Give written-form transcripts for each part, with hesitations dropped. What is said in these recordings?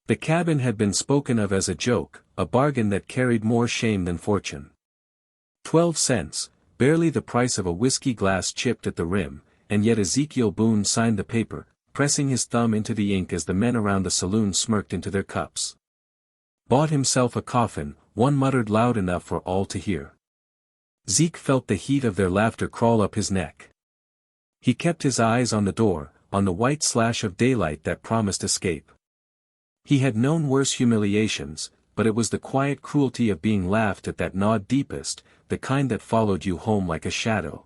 The cabin had been spoken of as a joke, a bargain that carried more shame than fortune. 12 cents, barely the price of a whiskey glass chipped at the rim, and yet Ezekiel Boone signed the paper, pressing his thumb into the ink as the men around the saloon smirked into their cups. Bought himself a coffin, one muttered loud enough for all to hear. Zeke felt the heat of their laughter crawl up his neck. He kept his eyes on the door, on the white slash of daylight that promised escape. He had known worse humiliations, but it was the quiet cruelty of being laughed at that gnawed deepest, the kind that followed you home like a shadow.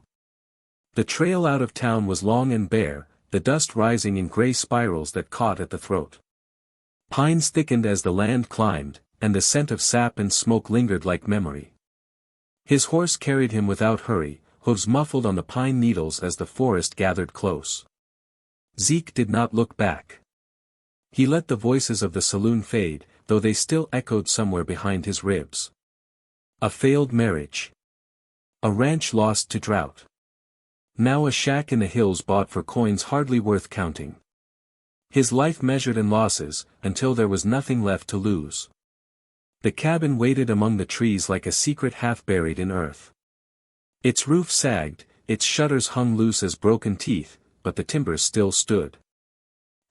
The trail out of town was long and bare, the dust rising in gray spirals that caught at the throat. Pines thickened as the land climbed, and the scent of sap and smoke lingered like memory. His horse carried him without hurry, hooves muffled on the pine needles as the forest gathered close. Zeke did not look back. He let the voices of the saloon fade, though they still echoed somewhere behind his ribs. A failed marriage. A ranch lost to drought. Now a shack in the hills bought for coins hardly worth counting. His life measured in losses, until there was nothing left to lose. The cabin waited among the trees like a secret half buried in earth. Its roof sagged, its shutters hung loose as broken teeth, but the timbers still stood.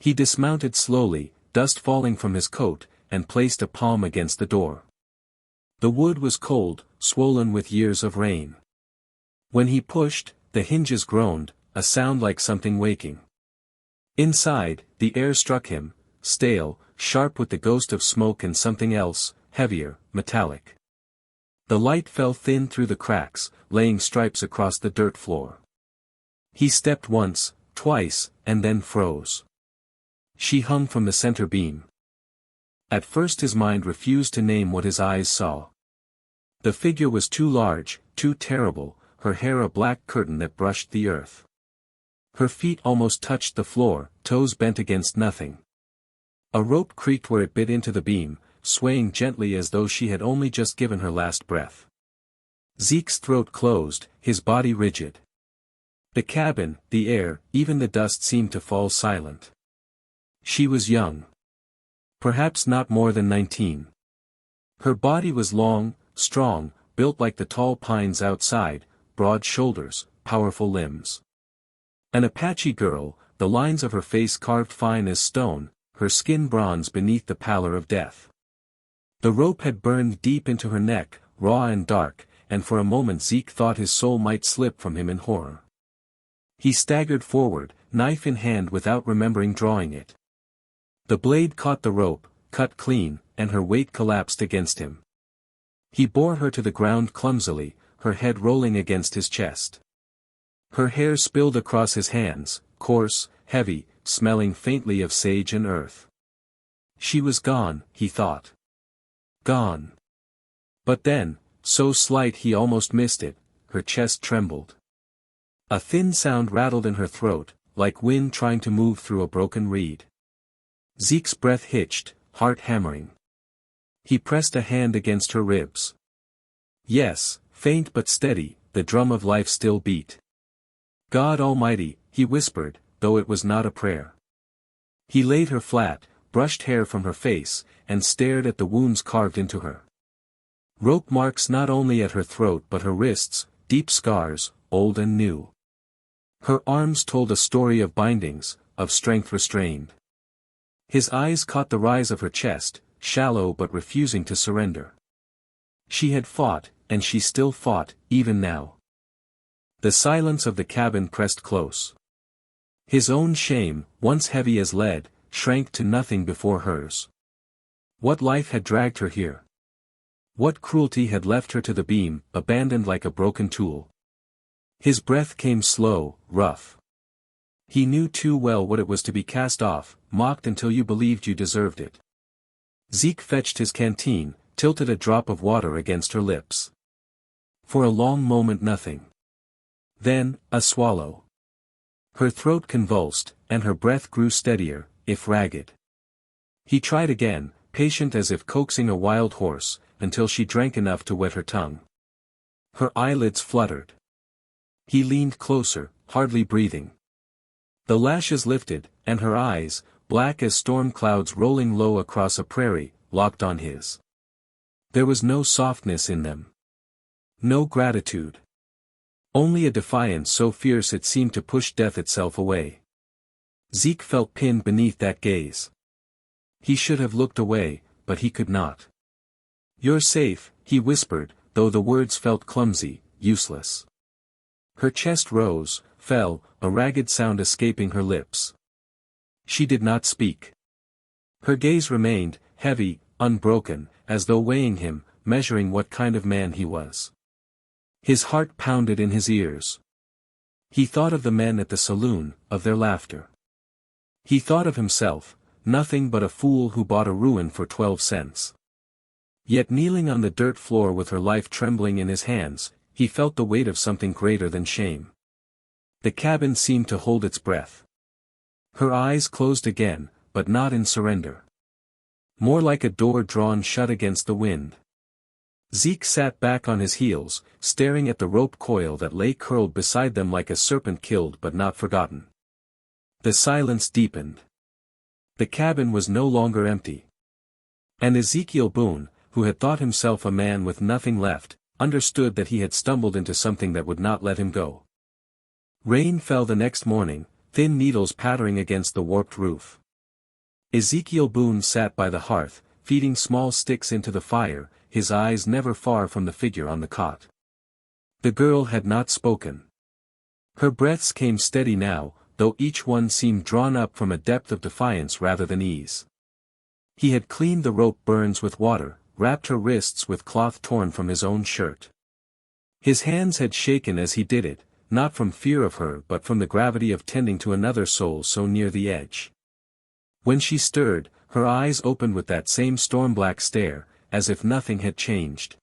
He dismounted slowly, dust falling from his coat, and placed a palm against the door. The wood was cold, swollen with years of rain. When he pushed, the hinges groaned, a sound like something waking. Inside, the air struck him, stale, sharp with the ghost of smoke and something else, heavier, metallic. The light fell thin through the cracks, laying stripes across the dirt floor. He stepped once, twice, and then froze. She hung from the center beam. At first his mind refused to name what his eyes saw. The figure was too large, too terrible, her hair a black curtain that brushed the earth. Her feet almost touched the floor, toes bent against nothing. A rope creaked where it bit into the beam, swaying gently as though she had only just given her last breath. Zeke's throat closed, his body rigid. The cabin, the air, even the dust seemed to fall silent. She was young. Perhaps not more than 19. Her body was long, strong, built like the tall pines outside, broad shoulders, powerful limbs. An Apache girl, the lines of her face carved fine as stone, her skin bronze beneath the pallor of death. The rope had burned deep into her neck, raw and dark, and for a moment Zeke thought his soul might slip from him in horror. He staggered forward, knife in hand without remembering drawing it. The blade caught the rope, cut clean, and her weight collapsed against him. He bore her to the ground clumsily, her head rolling against his chest. Her hair spilled across his hands, coarse, heavy, smelling faintly of sage and earth. She was gone, he thought. Gone. But then, so slight he almost missed it, her chest trembled. A thin sound rattled in her throat, like wind trying to move through a broken reed. Zeke's breath hitched, heart hammering. He pressed a hand against her ribs. Yes, faint but steady, the drum of life still beat. God Almighty, he whispered, though it was not a prayer. He laid her flat, brushed hair from her face, and stared at the wounds carved into her. Rope marks not only at her throat but her wrists, deep scars, old and new. Her arms told a story of bindings, of strength restrained. His eyes caught the rise of her chest, shallow but refusing to surrender. She had fought, and she still fought, even now. The silence of the cabin pressed close. His own shame, once heavy as lead, shrank to nothing before hers. What life had dragged her here? What cruelty had left her to the beam, abandoned like a broken tool? His breath came slow, rough. He knew too well what it was to be cast off, mocked until you believed you deserved it. Zeke fetched his canteen, tilted a drop of water against her lips. For a long moment nothing. Then, a swallow. Her throat convulsed, and her breath grew steadier, if ragged. He tried again, patient as if coaxing a wild horse, until she drank enough to wet her tongue. Her eyelids fluttered. He leaned closer, hardly breathing. The lashes lifted, and her eyes, black as storm clouds rolling low across a prairie, locked on his. There was no softness in them. No gratitude. Only a defiance so fierce it seemed to push death itself away. Zeke felt pinned beneath that gaze. He should have looked away, but he could not. "You're safe," he whispered, though the words felt clumsy, useless. Her chest rose, fell, a ragged sound escaping her lips. She did not speak. Her gaze remained, heavy, unbroken, as though weighing him, measuring what kind of man he was. His heart pounded in his ears. He thought of the men at the saloon, of their laughter. He thought of himself, nothing but a fool who bought a ruin for 12 cents. Yet kneeling on the dirt floor with her life trembling in his hands, he felt the weight of something greater than shame. The cabin seemed to hold its breath. Her eyes closed again, but not in surrender. More like a door drawn shut against the wind. Zeke sat back on his heels, staring at the rope coil that lay curled beside them like a serpent killed but not forgotten. The silence deepened. The cabin was no longer empty. And Ezekiel Boone, who had thought himself a man with nothing left, understood that he had stumbled into something that would not let him go. Rain fell the next morning, thin needles pattering against the warped roof. Ezekiel Boone sat by the hearth, feeding small sticks into the fire, his eyes never far from the figure on the cot. The girl had not spoken. Her breaths came steady now, though each one seemed drawn up from a depth of defiance rather than ease. He had cleaned the rope burns with water, wrapped her wrists with cloth torn from his own shirt. His hands had shaken as he did it, not from fear of her but from the gravity of tending to another soul so near the edge. When she stirred, her eyes opened with that same storm-black stare, as if nothing had changed.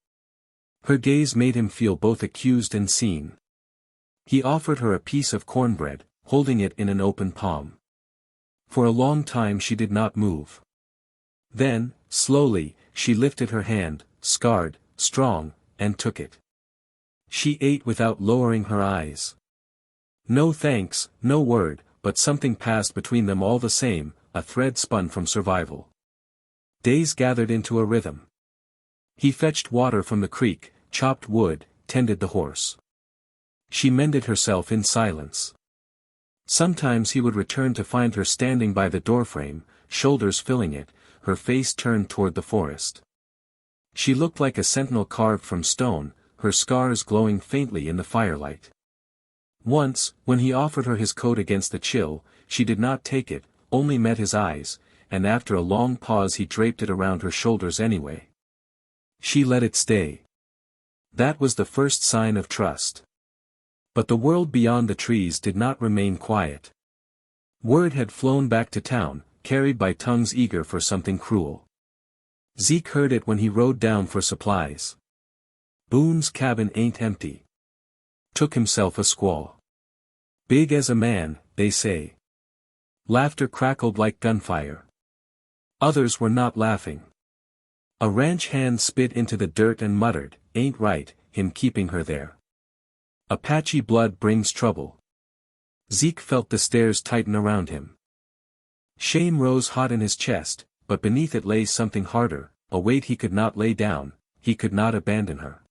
Her gaze made him feel both accused and seen. He offered her a piece of cornbread, holding it in an open palm. For a long time she did not move. Then, slowly, she lifted her hand, scarred, strong, and took it. She ate without lowering her eyes. No thanks, no word, but something passed between them all the same, a thread spun from survival. Days gathered into a rhythm. He fetched water from the creek, chopped wood, tended the horse. She mended herself in silence. Sometimes he would return to find her standing by the doorframe, shoulders filling it, her face turned toward the forest. She looked like a sentinel carved from stone, her scars glowing faintly in the firelight. Once, when he offered her his coat against the chill, she did not take it, only met his eyes, and after a long pause he draped it around her shoulders anyway. She let it stay. That was the first sign of trust. But the world beyond the trees did not remain quiet. Word had flown back to town, carried by tongues eager for something cruel. Zeke heard it when he rode down for supplies. Boone's cabin ain't empty. Took himself a squaw. Big as a man, they say. Laughter crackled like gunfire. Others were not laughing. A ranch hand spit into the dirt and muttered, "Ain't right, him keeping her there. Apache blood brings trouble." Zeke felt the stairs tighten around him. Shame rose hot in his chest, but beneath it lay something harder, a weight he could not lay down, he could not abandon her.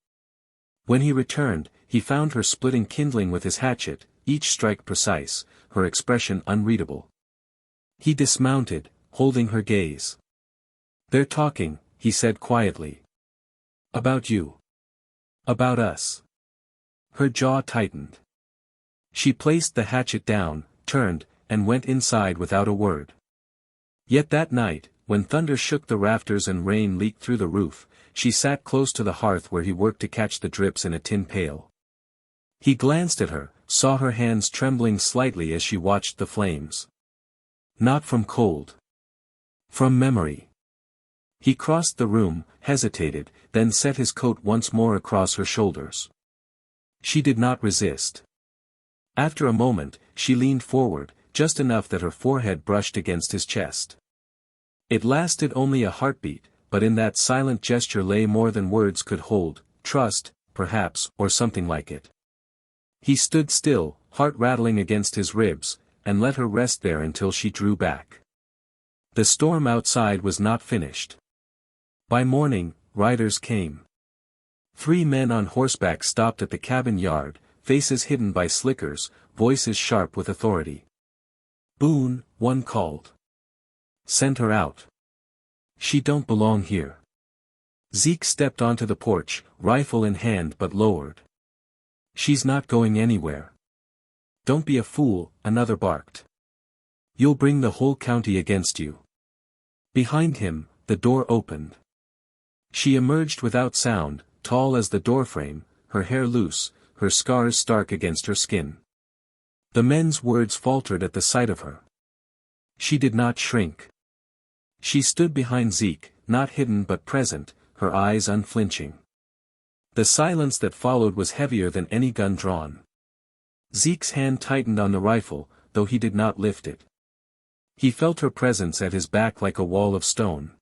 When he returned, he found her splitting kindling with his hatchet, each strike precise, her expression unreadable. He dismounted, holding her gaze. "They're talking," he said quietly. "About you. About us." Her jaw tightened. She placed the hatchet down, turned, and went inside without a word. Yet that night, when thunder shook the rafters and rain leaked through the roof, she sat close to the hearth where he worked to catch the drips in a tin pail. He glanced at her, saw her hands trembling slightly as she watched the flames. Not from cold. From memory. He crossed the room, hesitated, then set his coat once more across her shoulders. She did not resist. After a moment, she leaned forward, just enough that her forehead brushed against his chest. It lasted only a heartbeat, but in that silent gesture lay more than words could hold, trust, perhaps, or something like it. He stood still, heart rattling against his ribs, and let her rest there until she drew back. The storm outside was not finished. By morning, riders came. 3 men on horseback stopped at the cabin yard, faces hidden by slickers, voices sharp with authority. "Boone," one called. "Send her out. She don't belong here." Zeke stepped onto the porch, rifle in hand but lowered. "She's not going anywhere." "Don't be a fool," another barked. "You'll bring the whole county against you." Behind him, the door opened. She emerged without sound, tall as the doorframe, her hair loose, her scars stark against her skin. The men's words faltered at the sight of her. She did not shrink. She stood behind Zeke, not hidden but present, her eyes unflinching. The silence that followed was heavier than any gun drawn. Zeke's hand tightened on the rifle, though he did not lift it. He felt her presence at his back like a wall of stone.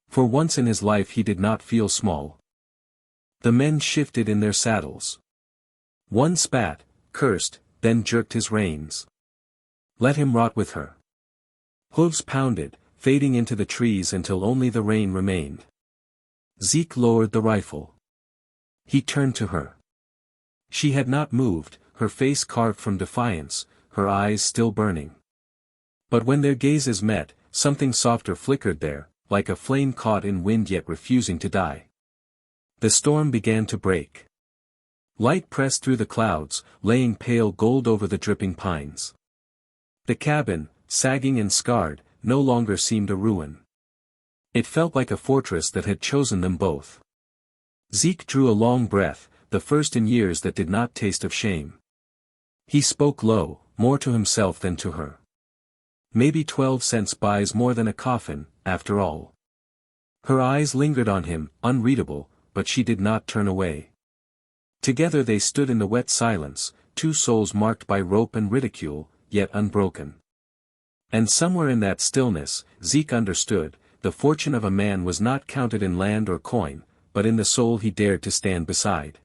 For once in his life he did not feel small. The men shifted in their saddles. One spat, cursed, then jerked his reins. Let him rot with her. Hooves pounded, fading into the trees until only the rain remained. Zeke lowered the rifle. He turned to her. She had not moved, her face carved from defiance, her eyes still burning. But when their gazes met, something softer flickered there, like a flame caught in wind yet refusing to die. The storm began to break. Light pressed through the clouds, laying pale gold over the dripping pines. The cabin, sagging and scarred, no longer seemed a ruin. It felt like a fortress that had chosen them both. Zeke drew a long breath, the first in years that did not taste of shame. He spoke low, more to himself than to her. Maybe 12 cents buys more than a coffin, after all. Her eyes lingered on him, unreadable, but she did not turn away. Together they stood in the wet silence, 2 souls marked by rope and ridicule, yet unbroken. And somewhere in that stillness, Zeke understood, the fortune of a man was not counted in land or coin, but in the soul he dared to stand beside.